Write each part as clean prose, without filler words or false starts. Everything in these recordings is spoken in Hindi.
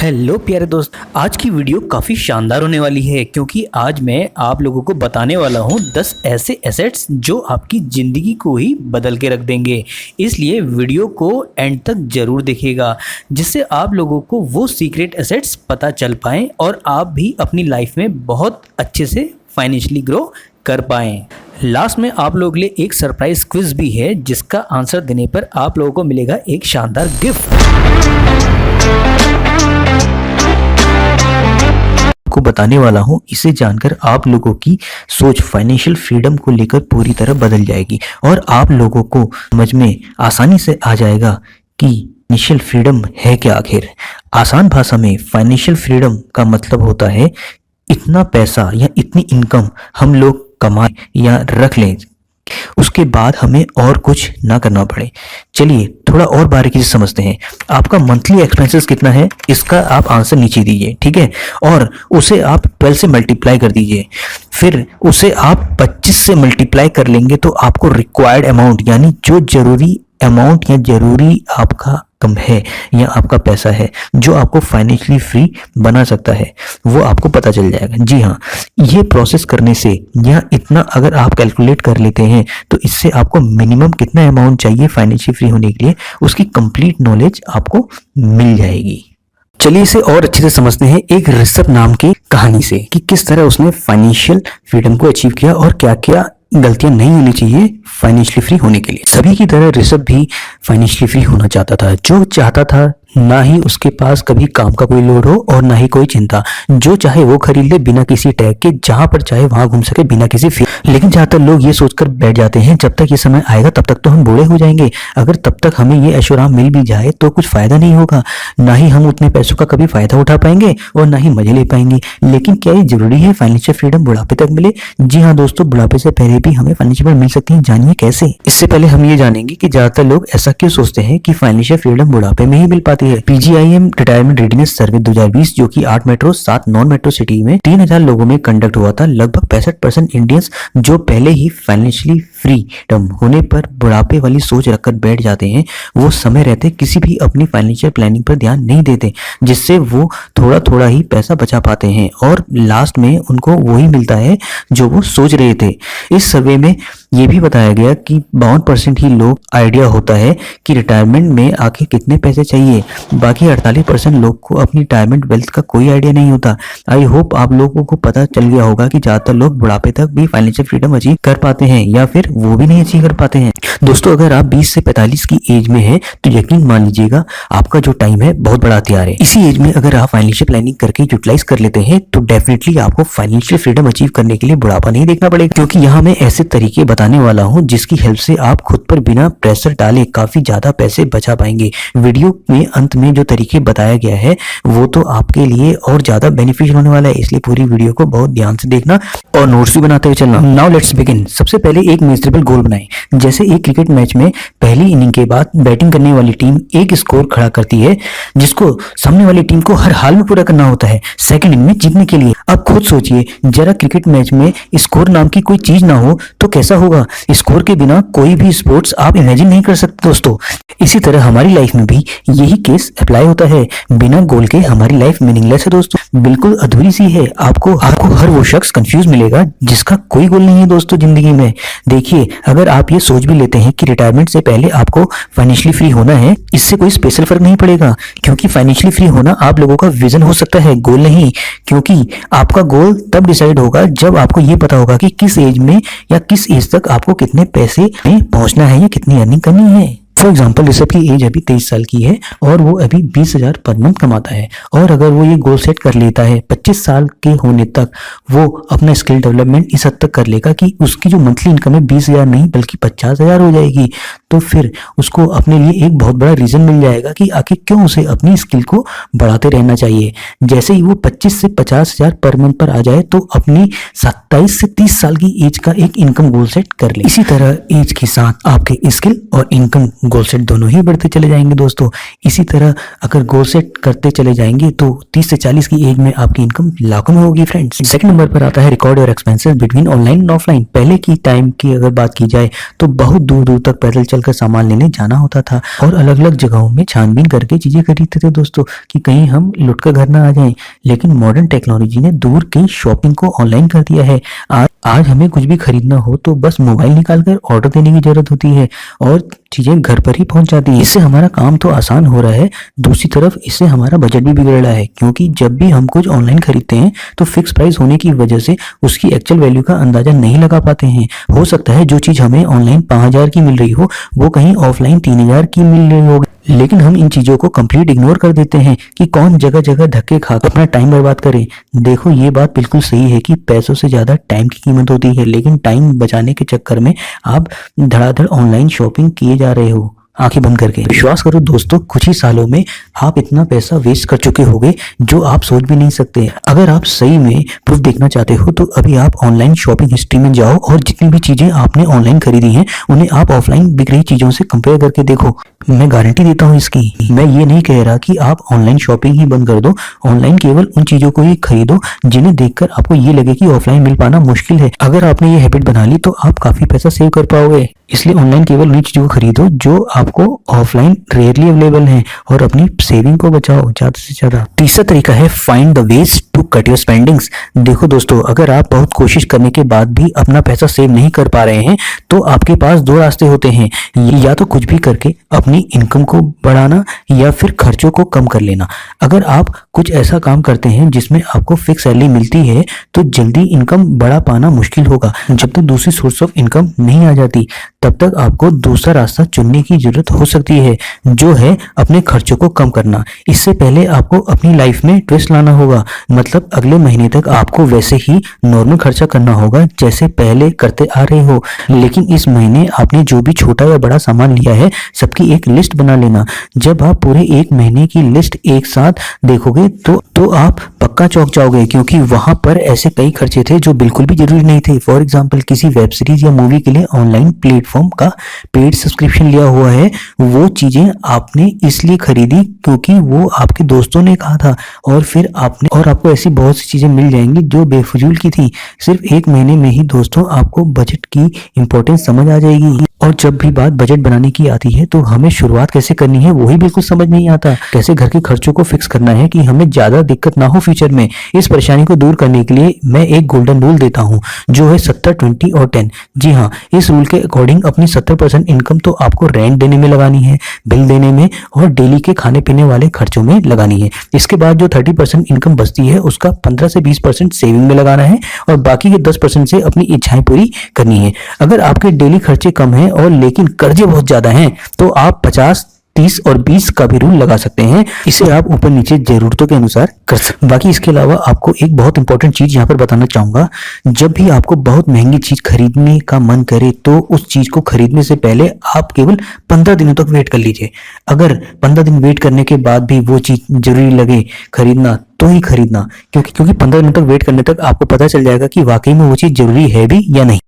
हेलो प्यारे दोस्त, आज की वीडियो काफ़ी शानदार होने वाली है क्योंकि आज मैं आप लोगों को बताने वाला हूं 10 ऐसे एसेट्स जो आपकी ज़िंदगी को ही बदल के रख देंगे। इसलिए वीडियो को एंड तक ज़रूर देखिएगा जिससे आप लोगों को वो सीक्रेट एसेट्स पता चल पाएँ और आप भी अपनी लाइफ में बहुत अच्छे से फाइनेंशियली ग्रो कर पाएँ। लास्ट में आप लोगों के लिए एक सरप्राइज क्विज भी है जिसका आंसर देने पर आप लोगों को मिलेगा एक शानदार गिफ्ट। को बताने वाला हूं, इसे जानकर आप लोगों की सोच फाइनेंशियल फ्रीडम को लेकर पूरी तरह बदल जाएगी और आप लोगों को समझ में आसानी से आ जाएगा कि फाइनेंशियल फ्रीडम है क्या। आखिर आसान भाषा में फाइनेंशियल फ्रीडम का मतलब होता है इतना पैसा या इतनी इनकम हम लोग कमाएं या रख लें, उसके बाद हमें और कुछ ना करना पड़े। चलिए थोड़ा और बारीकी से समझते हैं। आपका मंथली एक्सपेंसेस कितना है इसका आप आंसर नीचे दीजिए, ठीक है, और उसे आप 12 से मल्टीप्लाई कर दीजिए। फिर उसे आप 25 से मल्टीप्लाई कर लेंगे तो आपको रिक्वायर्ड अमाउंट यानी जो जरूरी अमाउंट या जरूरी आपका कम है या आपका पैसा है जो आपको फाइनेंशियली फ्री बना सकता है वो आपको पता चल जाएगा। जी हाँ, ये प्रोसेस करने से या इतना अगर आप कैलकुलेट कर लेते हैं तो इससे आपको मिनिमम कितना अमाउंट चाहिए फाइनेंशियली फ्री होने के लिए उसकी कंप्लीट नॉलेज आपको मिल जाएगी। चलिए इसे और अच्छे से समझते हैं एक ऋषभ नाम की कहानी से कि किस तरह उसने फाइनेंशियल फ्रीडम को अचीव किया और क्या क्या गलतियां नहीं होनी चाहिए फाइनेंशियली फ्री होने के लिए। सभी की तरह ऋषभ भी फाइनेंशियली फ्री होना चाहता था। जो चाहता था ना ही उसके पास कभी काम का कोई लोड हो और ना ही कोई चिंता, जो चाहे वो खरीद ले बिना किसी टैग के, जहां पर चाहे वहां घूम सके बिना किसी फी। लेकिन ज्यादातर लोग ये सोचकर बैठ जाते हैं जब तक ये समय आएगा तब तक तो हम बूढ़े हो जाएंगे, अगर तब तक हमें ये ऐशोआराम मिल भी जाए तो कुछ फायदा नहीं होगा, ना ही हम उतने पैसों का कभी फायदा उठा पाएंगे और ना ही मजे ले पाएंगे। लेकिन क्या ये जरूरी है फाइनेंशियल फ्रीडम बुढ़ापे तक मिले? जी हाँ दोस्तों, बुढ़ापे से पहले भी हमें फाइनेंशियल फ्रीडम मिल सकती है। जानिए कैसे। इससे पहले हम ये जानेंगे कि ज्यादातर लोग ऐसा क्यों सोचते हैं कि फाइनेंशियल फ्रीडम बुढ़ापे में ही मिल पाती है। PGIM रिटायरमेंट रेडीनेस सर्वे 2020 जो कि 8 मेट्रो 7 नॉन मेट्रो सिटी में 3000 लोगों में कंडक्ट हुआ था, लगभग 65% इंडियंस जो पहले ही फाइनेंशियली फ्रीडम होने पर बुढ़ापे वाली सोच रखकर बैठ जाते हैं, वो समय रहते किसी भी अपनी फाइनेंशियल प्लानिंग पर ध्यान नहीं देते, जिससे वो थोड़ा थोड़ा ही पैसा बचा पाते हैं और लास्ट में उनको वही मिलता है जो वो सोच रहे थे। इस सर्वे में ये भी बताया गया कि 52% ही लोग आइडिया होता है कि रिटायरमेंट में आखिर कितने पैसे चाहिए, बाकी 48% लोग को अपनी रिटायरमेंट वेल्थ का कोई आइडिया नहीं होता। आई होप आप लोगों को पता चल गया होगा कि ज्यादातर लोग बुढ़ापे तक भी फाइनेंशियल फ्रीडम अचीव कर पाते हैं या फिर वो भी नहीं अचीव कर पाते हैं। दोस्तों अगर आप 20 से 45 की एज में हैं तो यकीन मान लीजिएगा आपका जो टाइम है बहुत बड़ा हथियार है। इसी एज में अगर आप फाइनेंशियल प्लानिंग करके यूटिलाइज कर लेते हैं तो डेफिनेटली आपको फाइनेंशियल फ्रीडम अचीव करने के लिए बुढ़ापा नहीं देखना पड़ेगा, क्योंकि यहाँ मैं ऐसे तरीके बताने वाला हूँ जिसकी हेल्प से आप खुद पर बिना प्रेशर डाले काफी ज्यादा पैसे बचा पाएंगे। वीडियो में अंत में जो तरीके बताया गया है वो तो आपके लिए और ज्यादा बेनिफिशियल होने वाला है, इसलिए पूरी वीडियो को बहुत ध्यान से देखना और नोट्स भी बनाते हुए चलना। Now let's begin. सबसे पहले एक मेजरेबल गोल बनाएं। जैसे एक क्रिकेट मैच में पहली इनिंग के बाद बैटिंग करने वाली टीम एक स्कोर खड़ा करती है जिसको सामने वाली टीम को हर हाल में पूरा करना होता है सेकंड इनिंग में जीतने के लिए। अब खुद सोचिए जरा क्रिकेट मैच में स्कोर नाम की कोई चीज ना हो तो कैसा होगा। स्कोर के बिना कोई भी स्पोर्ट्स आप इमेजिन नहीं कर सकते दोस्तों। इसी तरह हमारी लाइफ में भी यही केस अप्लाई होता है। बिना गोल के हमारी लाइफ मीनिंगलेस है दोस्तों, बिल्कुल अधूरी सी है। आपको हर वो शख्स कंफ्यूज मिलेगा जिसका कोई गोल नहीं है दोस्तों जिंदगी में। देखिए अगर आप ये सोच भी लेते हैं कि रिटायरमेंट से पहले आपको फाइनेंशियली फ्री होना है, इससे कोई स्पेशल फर्क नहीं पड़ेगा, क्योंकि फाइनेंशियली फ्री होना आप लोगों का विजन हो सकता है, गोल नहीं। क्योंकि आपका गोल तब डिसाइड होगा जब आपको ये पता होगा कि किस एज में या किस एज तक आपको कितने पैसे में पहुंचना है या कितनी अर्निंग करनी है। फॉर एग्जाम्पल ऋषभ की एज अभी 23 साल की है और वो अभी 20,000 पर मंथ कमाता है, और अगर वो ये गोल सेट कर लेता है 25 साल के होने तक वो अपना स्किल डेवलपमेंट इस हद तक कर लेगा कि उसकी जो मंथली इनकम है 20,000 नहीं बल्कि 50,000 हो जाएगी, तो फिर उसको अपने लिए एक बहुत बड़ा रीजन मिल जाएगा कि आखिर क्यों उसे अपनी स्किल को बढ़ाते रहना चाहिए। जैसे ही वो 25 से 50,000 पर मंथ पर आ जाए तो अपनी 27 से 30 साल की एज का एक इनकम गोल सेट कर ले। इसी तरह एज के साथ आपके स्किल और इनकम गोल सेट दोनों ही बढ़ते चले जाएंगे दोस्तों। इसी तरह अगर गोल सेट करते चले जाएंगे तो 30 से 40 की एज में आपकी इनकम लाखों में होगी फ्रेंड्स। सेकंड नंबर पर आता है record your expenses between online and offline. पहले की टाइम की अगर बात की जाए तो बहुत दूर दूर तक पैदल चलकर सामान लेने जाना होता था और अलग अलग जगहों में छानबीन करके चीजें खरीदते थे दोस्तों कि कहीं हम लुट कर घर ना आ जाएं। लेकिन मॉडर्न टेक्नोलॉजी ने दूर की शॉपिंग को ऑनलाइन कर दिया है। आज हमें कुछ भी खरीदना हो तो बस मोबाइल निकालकर ऑर्डर देने की जरूरत होती है और चीजें घर पर ही पहुंच जाती है। इससे हमारा काम तो आसान हो रहा है, दूसरी तरफ इससे हमारा बजट भी बिगड़ रहा है, क्योंकि जब भी हम कुछ ऑनलाइन खरीदते हैं तो फिक्स प्राइस होने की वजह से उसकी एक्चुअल वैल्यू का अंदाजा नहीं लगा पाते हैं। हो सकता है जो चीज हमें ऑनलाइन 5,000 की मिल रही हो वो कहीं ऑफलाइन 3,000 की मिल रही होगी, लेकिन हम इन चीजों को कंप्लीट इग्नोर कर देते हैं कि कौन जगह जगह धक्के खाकर अपना टाइम बर्बाद करे। देखो ये बात बिल्कुल सही है कि पैसों से ज्यादा टाइम की कीमत होती है, लेकिन टाइम बचाने के चक्कर में आप धड़ाधड़ ऑनलाइन शॉपिंग किए जा रहे हो आंखें बंद करके। विश्वास करो दोस्तों, कुछ ही सालों में आप इतना पैसा वेस्ट कर चुके होंगे जो आप सोच भी नहीं सकते। अगर आप सही में प्रूफ देखना चाहते हो तो अभी आप ऑनलाइन शॉपिंग हिस्ट्री में जाओ और जितनी भी चीजें आपने ऑनलाइन खरीदी हैं उन्हें आप ऑफलाइन बिक रही चीजों से कंपेयर करके देखो। मैं गारंटी देता हूँ इसकी। मैं ये नहीं कह रहा कि आप ऑनलाइन शॉपिंग ही बंद कर दो, ऑनलाइन केवल उन चीजों को ही खरीदो जिन्हें देखकर आपको ये लगे कि ऑफलाइन मिल पाना मुश्किल है। अगर आपने ये हैबिट बना ली तो आप काफी पैसा सेव कर पाओगे। इसलिए ऑनलाइन केवल उन्हीं चीजों को खरीदो जो आपको ऑफलाइन रेयरली अवेलेबल हैं और अपनी सेविंग को बचाओ ज्यादा से ज्यादा। तीसरा तरीका है find the ways to cut your spendings. देखो दोस्तों, अगर आप बहुत कोशिश करने के बाद भी अपना पैसा सेव नहीं कर पा रहे हैं तो आपके पास दो रास्ते होते हैं, या तो कुछ भी करके अपनी इनकम को बढ़ाना या फिर खर्चों को कम कर लेना। अगर आप कुछ ऐसा काम करते हैं जिसमें आपको फिक्स सैलरी मिलती है तो जल्दी इनकम बढ़ा पाना मुश्किल होगा। जब तक दूसरी सोर्स ऑफ इनकम नहीं आ जाती तब तक आपको दूसरा रास्ता चुनने की जरूरत हो सकती है, जो है अपने खर्चों को कम करना। इससे पहले आपको अपनी लाइफ में ट्विस्ट लाना होगा, मतलब अगले महीने तक आपको वैसे ही नॉर्मल खर्चा करना होगा जैसे पहले करते आ रहे हो, लेकिन इस महीने आपने जो भी छोटा या बड़ा सामान लिया है सबकी एक लिस्ट बना लेना। जब आप पूरे एक महीने की लिस्ट एक साथ देखोगे तो आप पक्का चौंक जाओगे, क्योंकि वहां पर ऐसे कई खर्चे थे जो बिल्कुल भी जरूरी नहीं थे। फॉर एग्जाम्पल, किसी वेब सीरीज या मूवी के लिए ऑनलाइन प्लेटफॉर्म का पेड सब्सक्रिप्शन लिया हुआ है, वो चीजें आपने इसलिए खरीदी क्योंकि वो आपके दोस्तों ने कहा था, और आपको ऐसी बहुत सी चीजें मिल जाएंगी जो बेफजूल की थी। सिर्फ एक महीने में ही दोस्तों आपको बजट की इंपॉर्टेंस समझ आ जाएगी। और जब भी बात बजट बनाने की आती है तो हमें शुरुआत कैसे करनी है वही बिल्कुल समझ नहीं आता। कैसे घर के खर्चों को फिक्स करना है कि हमें ज्यादा दिक्कत ना हो फ्यूचर में। इस परेशानी को दूर करने के लिए मैं एक गोल्डन रूल देता हूँ, जो है 70, 20 और 10। जी हाँ, इस रूल के अकॉर्डिंग अपनी 70% इनकम तो आपको रेंट देने में लगानी है, बिल देने में और डेली के खाने पीने वाले खर्चों में लगानी है। इसके बाद जो 30% इनकम बचती है उसका 15 से 20% सेविंग में लगाना है और बाकी के 10% से अपनी इच्छाएं पूरी करनी है। अगर आपके डेली खर्चे कम हैं और लेकिन कर्जे बहुत ज्यादा हैं तो आप 50, 30 और 20 का भी रूल लगा सकते हैं। इसे आप ऊपर नीचे जरूरतों के अनुसार कर सकते हैं। बाकी इसके अलावा आपको एक बहुत इंपॉर्टेंट चीज यहाँ पर बताना चाहूंगा, जब भी आपको बहुत महंगी चीज खरीदने का मन करे तो उस चीज को खरीदने से पहले आप केवल 15 दिनों तक वेट कर लीजिए। अगर 15 दिन वेट करने के बाद भी वो चीज जरूरी लगे खरीदना तो ही खरीदना, क्योंकि 15 दिनों तक वेट करने तक आपको पता चल जाएगा कि वाकई में वो चीज जरूरी है भी या नहीं।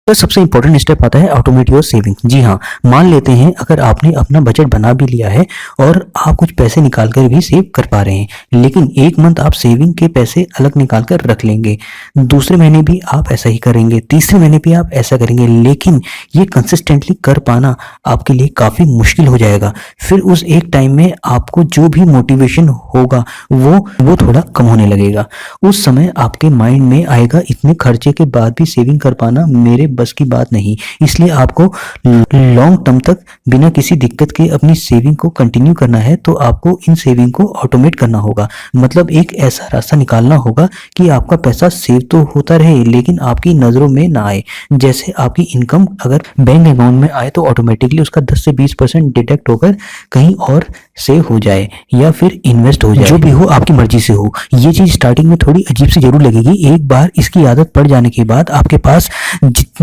तो सबसे इंपॉर्टेंट स्टेप आता है ऑटोमेट योर सेविंग। जी हाँ, मान लेते हैं अगर आपने अपना बजट बना भी लिया है और आप कुछ पैसे निकाल कर भी सेव कर पा रहे हैं, लेकिन एक मंथ आप सेविंग के पैसे अलग निकाल कर रख लेंगे, दूसरे महीने भी आप ऐसा ही करेंगे, तीसरे महीने भी आप ऐसा करेंगे, लेकिन ये कंसिस्टेंटली कर पाना आपके लिए काफी मुश्किल हो जाएगा। फिर उस एक टाइम में आपको जो भी मोटिवेशन होगा वो थोड़ा कम होने लगेगा। उस समय आपके माइंड में आएगा इतने खर्चे के बाद भी सेविंग कर पाना मेरे बस की बात नहीं। इसलिए आपको लॉन्ग टर्म तक बिना किसी दिक्कत के अपनी सेविंग को कंटिन्यू करना है तो आपको इन सेविंग को ऑटोमेट करना होगा। मतलब एक ऐसा रास्ता निकालना होगा कि आपका पैसा सेव तो होता रहे लेकिन आपकी नजरों में ना आए। जैसे आपकी इनकम अगर बैंक अकाउंट में आए तो ऑटोमेटिकली उसका 10 से 20% डिडक्ट होकर कहीं और सेव हो जाए या फिर इन्वेस्ट हो जाए, जो भी हो आपकी मर्जी से हो। ये चीज स्टार्टिंग में थोड़ी अजीब सी जरूर लगेगी, एक बार इसकी आदत पड़ जाने के बाद आपके पास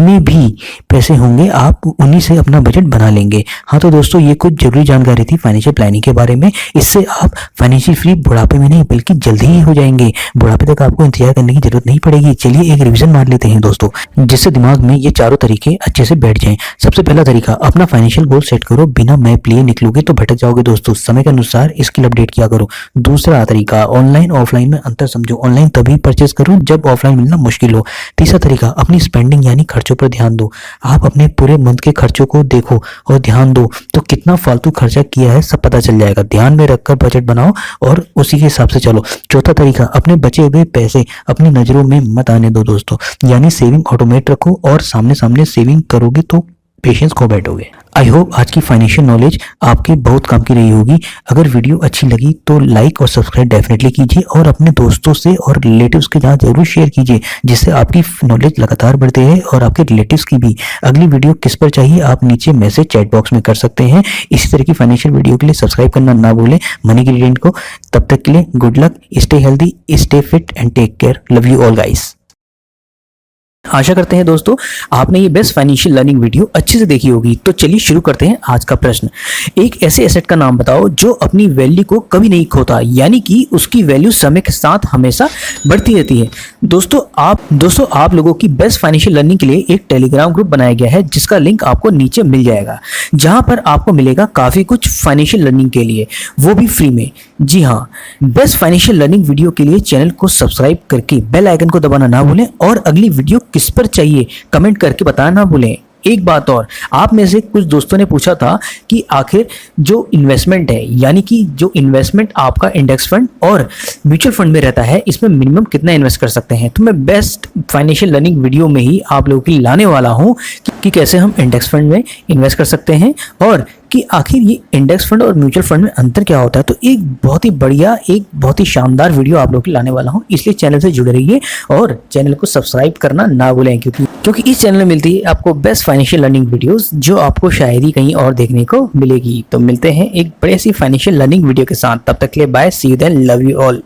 जितने भी पैसे होंगे आप उन्हीं से अपना बजट बना लेंगे। हाँ तो दोस्तों, ये कुछ जरूरी जानकारी थी फाइनेंशियल प्लानिंग के बारे में। इससे आप फाइनेंशियल फ्री बुढ़ापे में नहीं बल्कि जल्दी ही हो जाएंगे। बुढ़ापे तक आपको इंतजार करने की जरूरत नहीं पड़ेगी। चलिए एक रिवीजन मार लेते हैं दोस्तों, जिससे दिमाग में ये चारों तरीके अच्छे से बैठ जाएं। सबसे पहला तरीका, अपना फाइनेंशियल गोल सेट करो। बिना मैप लिए निकलोगे तो भटक जाओगे दोस्तों। समय के अनुसार स्किल अपडेट किया करो। दूसरा तरीका, ऑनलाइन ऑफलाइन में अंतर समझो। ऑनलाइन तभी परचेस करो जब ऑफलाइन मिलना मुश्किल हो। तीसरा तरीका, अपनी स्पेंडिंग यानी खर्चों पर ध्यान दो। आप अपने पूरे मंथ के खर्चों को देखो और ध्यान दो तो कितना फालतू खर्चा किया है सब पता चल जाएगा। ध्यान में रखकर बजट बनाओ और उसी के हिसाब से चलो। चौथा तरीका, अपने बचे हुए पैसे अपनी नजरों में मत आने दो दोस्तों, यानी सेविंग ऑटोमेट रखो और सामने सामने सेविंग करोगे तो पेशेंस खो बैठोगे। आई होप आज की फाइनेंशियल नॉलेज आपके बहुत काम की रही होगी। अगर वीडियो अच्छी लगी तो लाइक और सब्सक्राइब डेफिनेटली कीजिए और अपने दोस्तों से और रिलेटिव्स के साथ जरूर शेयर कीजिए, जिससे आपकी नॉलेज लगातार बढ़ती है और आपके रिलेटिव्स की भी। अगली वीडियो किस पर चाहिए आप नीचे मैसेज चैट बॉक्स में कर सकते हैं। इसी तरह की फाइनेंशियल वीडियो के लिए सब्सक्राइब करना ना भूलें मनी ग्रेडियंट को। तब तक के लिए good luck, stay healthy, stay fit and take care. Love you all guys. आशा करते हैं दोस्तों आपने ये बेस्ट फाइनेंशियल लर्निंग वीडियो अच्छे से देखी होगी। तो चलिए शुरू करते हैं आज का प्रश्न। एक ऐसे एसेट का नाम बताओ जो अपनी वैल्यू को कभी नहीं खोता, यानी कि उसकी वैल्यू समय के साथ हमेशा बढ़ती रहती है। दोस्तों आप लोगों की बेस्ट फाइनेंशियल लर्निंग के लिए एक टेलीग्राम ग्रुप बनाया गया है, जिसका लिंक आपको नीचे मिल जाएगा, जहां पर आपको मिलेगा काफी कुछ फाइनेंशियल लर्निंग के लिए, वो भी फ्री में। जी हाँ, बेस्ट फाइनेंशियल लर्निंग वीडियो के लिए चैनल को सब्सक्राइब करके बेल आइकन को दबाना ना भूलें और अगली वीडियो किस पर चाहिए कमेंट करके बताना ना भूलें। एक बात और, आप में से कुछ दोस्तों ने पूछा था कि आखिर जो इन्वेस्टमेंट है, यानी कि जो इन्वेस्टमेंट आपका इंडेक्स फंड और म्यूचुअल फंड में रहता है, इसमें मिनिमम कितना इन्वेस्ट कर सकते हैं। तो मैं बेस्ट फाइनेंशियल लर्निंग वीडियो में ही आप लोगों के लिए लाने वाला हूं कि कैसे हम इंडेक्स फंड में इन्वेस्ट कर सकते हैं और कि आखिर ये इंडेक्स फंड और म्यूचुअल फंड में अंतर क्या होता है। तो एक बहुत ही बढ़िया, एक बहुत ही शानदार वीडियो आप लोगों के लाने वाला हूं, इसलिए चैनल से जुड़े रहिए और चैनल को सब्सक्राइब करना ना भूलें, क्योंकि इस चैनल में मिलती है आपको बेस्ट फाइनेंशियल लर्निंग वीडियोस जो आपको शायद ही कहीं और देखने को मिलेगी। तो मिलते हैं एक बड़ी सी फाइनेंशियल लर्निंग वीडियो के साथ, तब तक के लिए bye, see you then, love you all.